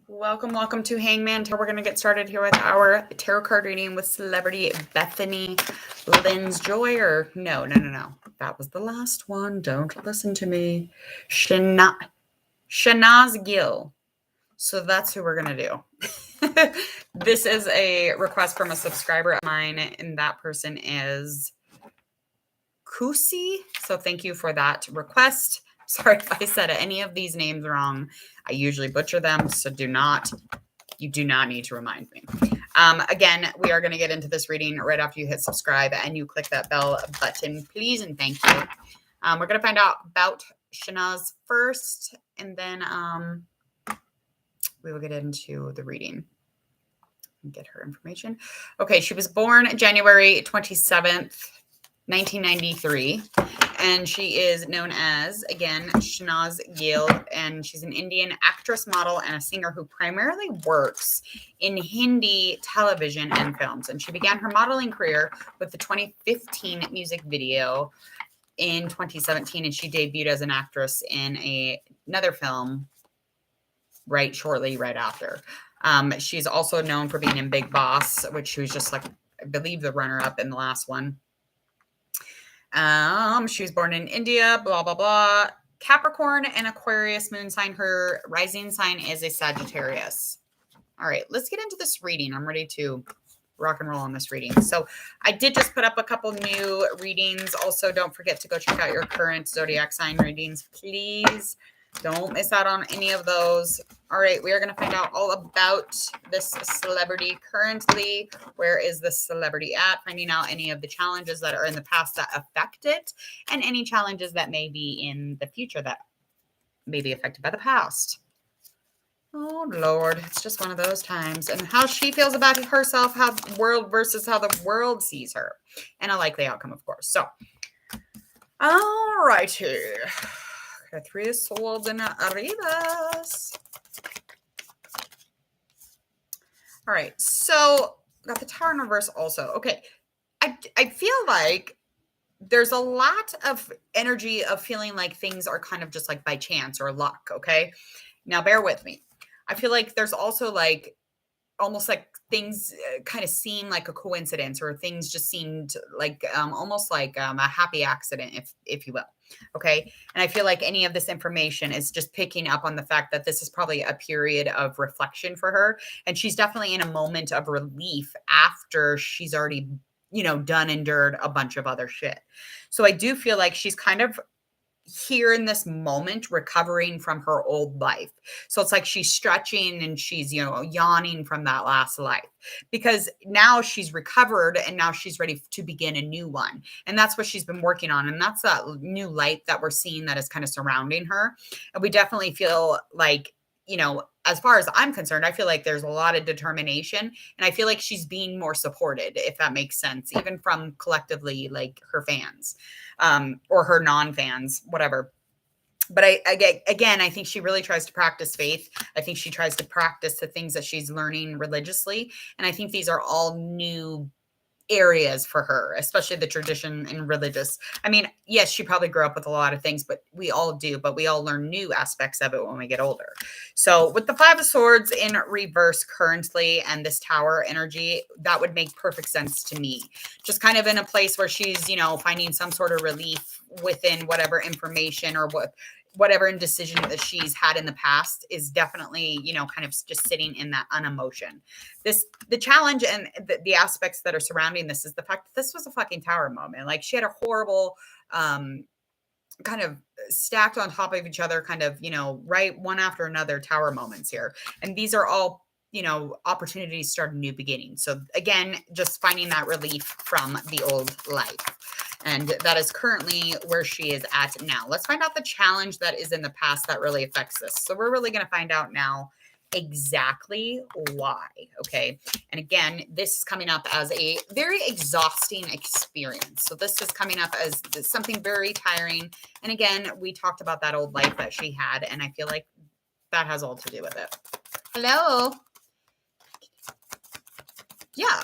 Welcome to Hangman Tarot. We're going to get started here with our tarot card reading with Celebrity Bethany Lynn's Joy, or no. That was the last one. Don't listen to me. Shehnaaz Gill. So that's who we're going to do. This is a request from a subscriber of mine, and that person is Kusi. So thank you for that request. Sorry if I said any of these names wrong. I usually butcher them, so you do not need to remind me. Again, we are going to get into this reading right after you hit subscribe and you click that bell button, please, and thank you. We're going to find out about Shehnaaz first, and then we will get into the reading and get her information. Okay, she was born January 27th, 1993, and she is known as, again, Shehnaaz Gill, and she's an Indian actress, model, and a singer who primarily works in Hindi television and films. And she began her modeling career with the 2015 music video in 2017, and she debuted as an actress in another film shortly after. She's also known for being in Big Boss, which she was just like, I believe, the runner-up in the last one. She was born in India, blah, blah, blah. Capricorn and Aquarius moon sign. Her rising sign is a Sagittarius. All right, let's get into this reading. I'm ready to rock and roll on this reading. So I did just put up a couple new readings. Also, don't forget to go check out your current zodiac sign readings, please. Don't miss out on any of those. All right, we are going to find out all about this celebrity currently. Where is this celebrity at? Finding out any of the challenges that are in the past that affect it, and any challenges that may be in the future that may be affected by the past. Oh, Lord, it's just one of those times. And how she feels about herself, how the world versus how the world sees her, and a likely outcome, of course. So, all righty. Got 3 of Swords and Arribas. All right, so got the Tower in reverse also. Okay, I feel like there's a lot of energy of feeling like things are kind of just like by chance or luck, okay? Now, bear with me. I feel like there's also like almost like things kind of seem like a coincidence, or things just seemed like almost like a happy accident, if you will. Okay. And I feel like any of this information is just picking up on the fact that this is probably a period of reflection for her. And she's definitely in a moment of relief after she's already, endured a bunch of other shit. So I do feel like she's kind of here in this moment recovering from her old life. So it's like she's stretching and she's, yawning from that last life, because now she's recovered and now she's ready to begin a new one. And that's what she's been working on. And that's that new light that we're seeing that is kind of surrounding her. And we definitely feel like, as far as I'm concerned, I feel like there's a lot of determination, and I feel like she's being more supported, if that makes sense, even from collectively like her fans, or her non-fans, whatever. But I think she really tries to practice faith. I think she tries to practice the things that she's learning religiously. And I think these are all new areas for her, especially the tradition and religious. I mean, yes, she probably grew up with a lot of things, but we all do, but we all learn new aspects of it when we get older. So with the 5 of Swords in reverse currently and this Tower energy, that would make perfect sense to me. Just kind of in a place where she's, finding some sort of relief within whatever information or whatever indecision that she's had in the past is definitely, kind of just sitting in that unemotion. The challenge and the aspects that are surrounding this is the fact that this was a fucking Tower moment. Like, she had a horrible, kind of stacked on top of each other, kind of, right one after another Tower moments here. And these are all, opportunities to start a new beginning. So again, just finding that relief from the old life. And that is currently where she is at now. Let's find out the challenge that is in the past that really affects this. So we're really going to find out now exactly why. Okay. And again, this is coming up as a very exhausting experience. So this is coming up as something very tiring. And again, we talked about that old life that she had, and I feel like that has all to do with it. Hello. Yeah.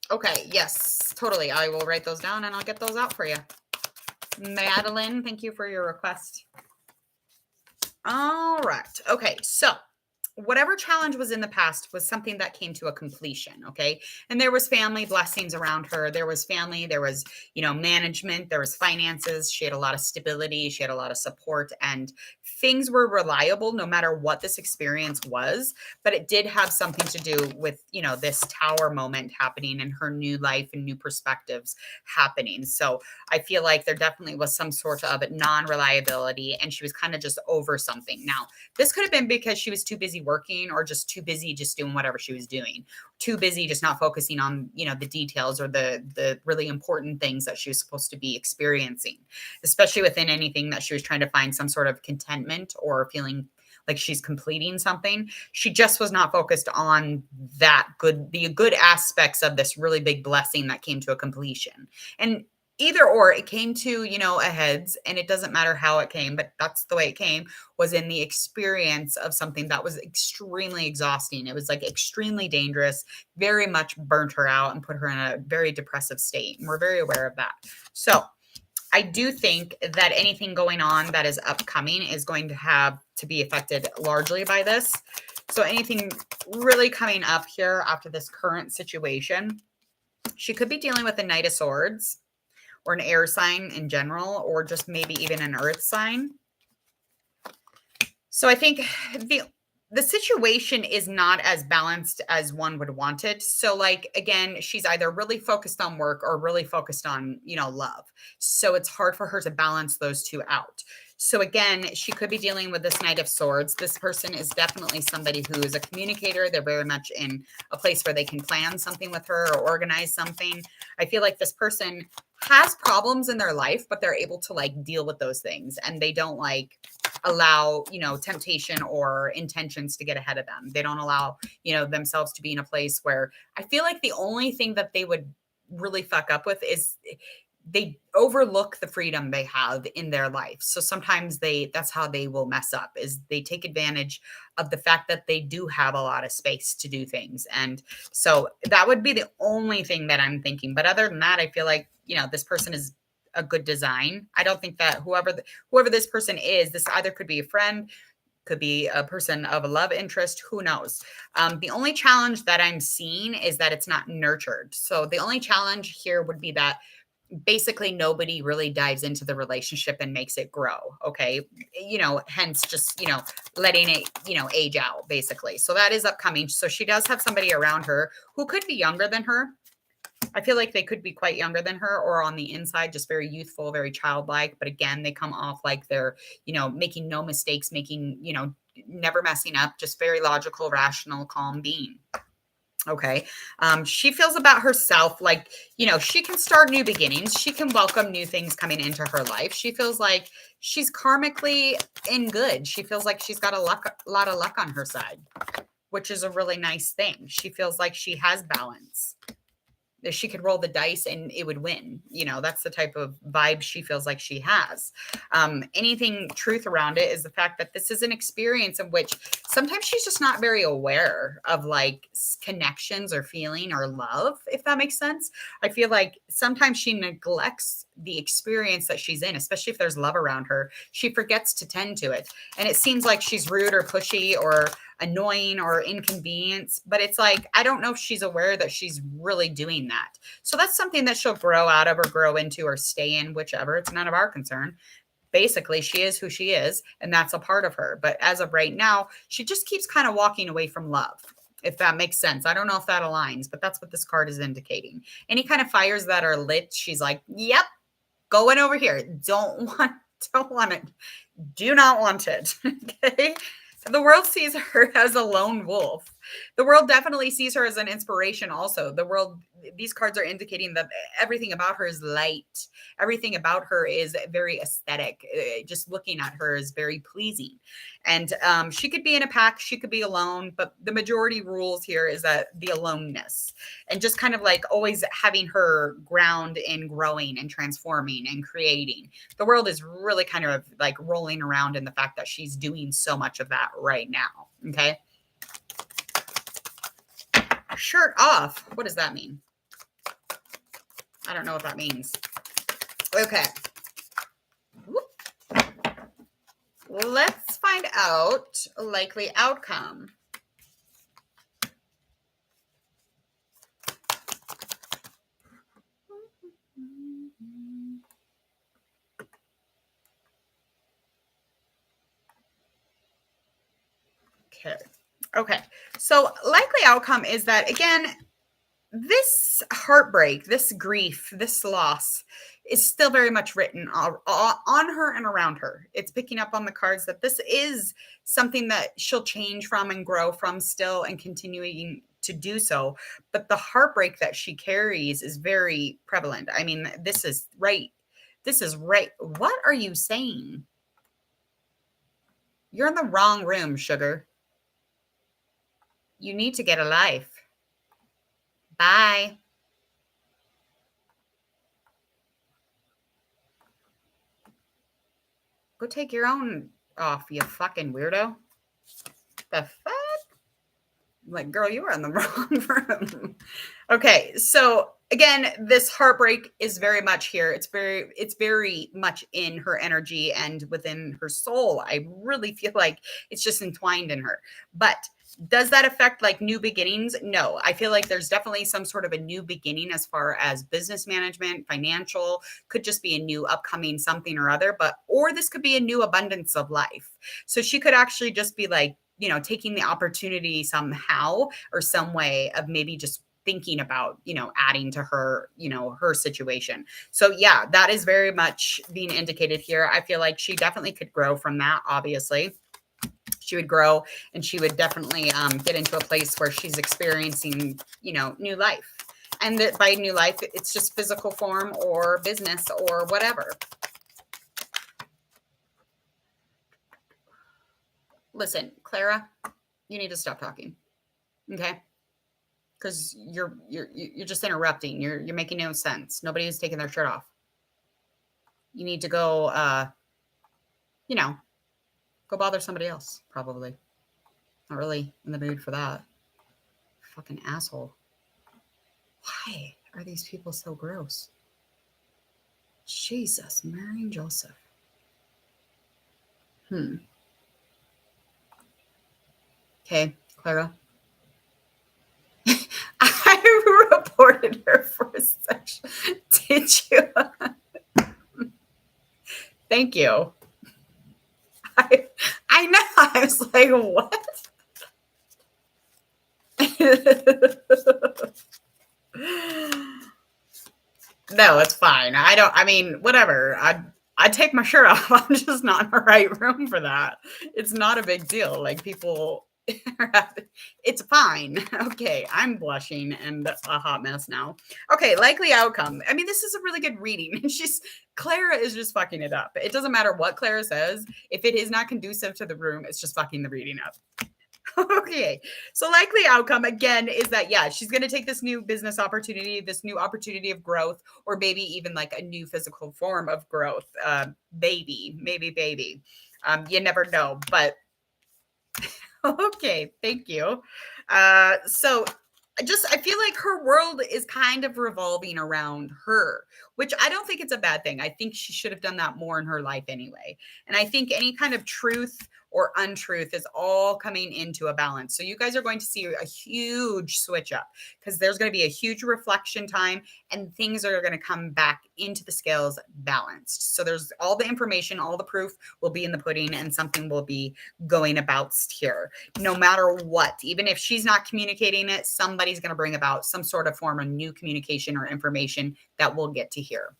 Okay, yes, totally. I will write those down and I'll get those out for you. Madeline, thank you for your request. All right. Okay. So whatever challenge was in the past was something that came to a completion. Okay. And there was family blessings around her. There was family, there was, management, there was finances. She had a lot of stability. She had a lot of support, and things were reliable no matter what this experience was. But it did have something to do with, this tower moment happening and her new life and new perspectives happening. So I feel like there definitely was some sort of non-reliability, and she was kind of just over something. Now, this could have been because she was too busy working, or just too busy just doing whatever she was doing. Too busy just not focusing on, the details or the really important things that she was supposed to be experiencing, especially within anything that she was trying to find some sort of contentment or feeling like she's completing something. She just was not focused on the good aspects of this really big blessing that came to a completion. And either or, it came to, a heads, and it doesn't matter how it came, but that's the way it came, was in the experience of something that was extremely exhausting. It was like extremely dangerous, very much burnt her out and put her in a very depressive state. And we're very aware of that. So I do think that anything going on that is upcoming is going to have to be affected largely by this. So anything really coming up here after this current situation, she could be dealing with the Knight of Swords, or an air sign in general, or just maybe even an earth sign. So I think the situation is not as balanced as one would want it. So like, again, she's either really focused on work or really focused on, love. So it's hard for her to balance those two out. So again, she could be dealing with this Knight of Swords. This person is definitely somebody who is a communicator. They're very much in a place where they can plan something with her or organize something. I feel like this person has problems in their life, but they're able to like deal with those things, and they don't like allow, temptation or intentions to get ahead of them. They don't allow, themselves to be in a place where I feel like the only thing that they would really fuck up with is they overlook the freedom they have in their life. So sometimes that's how they will mess up, is they take advantage of the fact that they do have a lot of space to do things. And so that would be the only thing that I'm thinking. But other than that, I feel like, this person is a good design. I don't think that whoever this person is, this either could be a friend, could be a person of a love interest, who knows. The only challenge that I'm seeing is that it's not nurtured. So the only challenge here would be that basically nobody really dives into the relationship and makes it grow. Okay. Hence just, letting it, age out basically. So that is upcoming. So she does have somebody around her who could be younger than her. I feel like they could be quite younger than her, or on the inside, just very youthful, very childlike. But again, they come off like they're, making no mistakes, making, never messing up, just very logical, rational, calm being. Okay. She feels about herself like, she can start new beginnings. She can welcome new things coming into her life. She feels like she's karmically in good. She feels like she's got a lot of luck on her side, which is a really nice thing. She feels like she has balance. She could roll the dice and it would win. That's the type of vibe she feels like she has. Anything truth around it is the fact that this is an experience in which sometimes she's just not very aware of like connections or feeling or love, if that makes sense. I feel like sometimes she neglects the experience that she's in, especially if there's love around her. She forgets to tend to it. And it seems like she's rude or pushy or annoying or inconvenience, but it's like, I don't know if she's aware that she's really doing that. So that's something that she'll grow out of or grow into or stay in, whichever. It's none of our concern. Basically, she is who she is, and that's a part of her. But as of right now, she just keeps kind of walking away from love, if that makes sense. I don't know if that aligns, but that's what this card is indicating. Any kind of fires that are lit, she's like, yep, going over here. Don't want it. Do not want it. Okay. The world sees her as a lone wolf. The world definitely sees her as an inspiration also. These cards are indicating that everything about her is light. Everything about her is very aesthetic. Just looking at her is very pleasing. And she could be in a pack, she could be alone, but the majority rules here is that the aloneness, and just kind of like always having her ground in growing and transforming and creating. The world is really kind of like rolling around in the fact that she's doing so much of that right now. Okay. Shirt off. What does that mean? I don't know what that means. Okay. Let's find out a likely outcome. Okay. So likely outcome is that, again, this heartbreak, this grief, this loss is still very much written on her and around her. It's picking up on the cards that this is something that she'll change from and grow from still and continuing to do so. But the heartbreak that she carries is very prevalent. I mean, this is right. This is right. What are you saying? You're in the wrong room, sugar. You need to get a life. Bye. Go take your own off, you fucking weirdo. The fuck? Like, girl, you were in the wrong room. Okay, so again, this heartbreak is very much here. It's very much in her energy and within her soul. I really feel like it's just entwined in her. But does that affect like new beginnings? No. I feel like there's definitely some sort of a new beginning as far as business management, financial, could just be a new upcoming something or other, or this could be a new abundance of life. So she could actually just be like, taking the opportunity somehow or some way of maybe just thinking about, adding to her, her situation. So yeah, that is very much being indicated here. I feel like she definitely could grow from that. Obviously she would grow and she would definitely get into a place where she's experiencing, new life. And that by new life, it's just physical form or business or whatever. Listen, Clara, you need to stop talking. Okay? Because you're just interrupting. You're making no sense. Nobody is taking their shirt off. You need to go go bother somebody else, probably. Not really in the mood for that. Fucking asshole. Why are these people so gross? Jesus, Mary and Joseph. Okay, Clara. I reported her for sexual. Did you? Thank you. I know. I was like, what? No, it's fine. Whatever. I'd take my shirt off. I'm just not in the right room for that. It's not a big deal. Like, people, it's fine. Okay, I'm blushing and a hot mess now. Okay, likely outcome. I mean, this is a really good reading. Clara is just fucking it up. It doesn't matter what Clara says. If it is not conducive to the room, it's just fucking the reading up. Okay, so likely outcome again is that, yeah, she's going to take this new business opportunity, this new opportunity of growth, or maybe even like a new physical form of growth. Maybe baby. You never know, but okay, thank you. So I feel like her world is kind of revolving around her, which I don't think it's a bad thing. I think she should have done that more in her life anyway. And I think any kind of truth or untruth is all coming into a balance. So you guys are going to see a huge switch up because there's going to be a huge reflection time and things are going to come back into the scales balanced. So there's all the information, all the proof will be in the pudding and something will be going about here. No matter what, even if she's not communicating it, somebody's going to bring about some sort of form of new communication or information that we'll get to hear.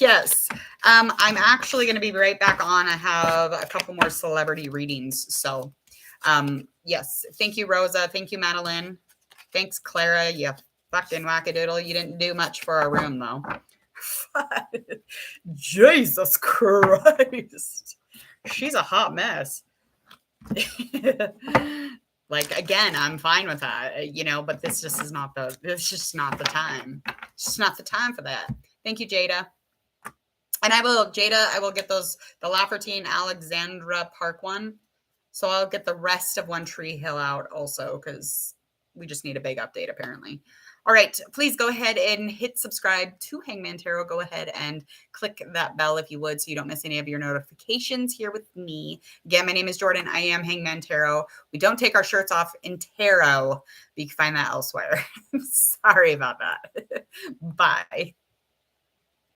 Yes. I'm actually going to be right back on. I have a couple more celebrity readings. So, yes. Thank you, Rosa. Thank you, Madeline. Thanks, Clara. You fucking wackadoodle. You didn't do much for our room, though. Jesus Christ. She's a hot mess. Like, again, I'm fine with that, but this just not the time. It's just not the time for that. Thank you, Jada. And I will get the Laffertine Alexandra Park one. So I'll get the rest of One Tree Hill out also because we just need a big update apparently. All right, please go ahead and hit subscribe to Hangman Tarot. Go ahead and click that bell if you would so you don't miss any of your notifications here with me. Again, my name is Jordan. I am Hangman Tarot. We don't take our shirts off in tarot, but you can find that elsewhere. Sorry about that. Bye.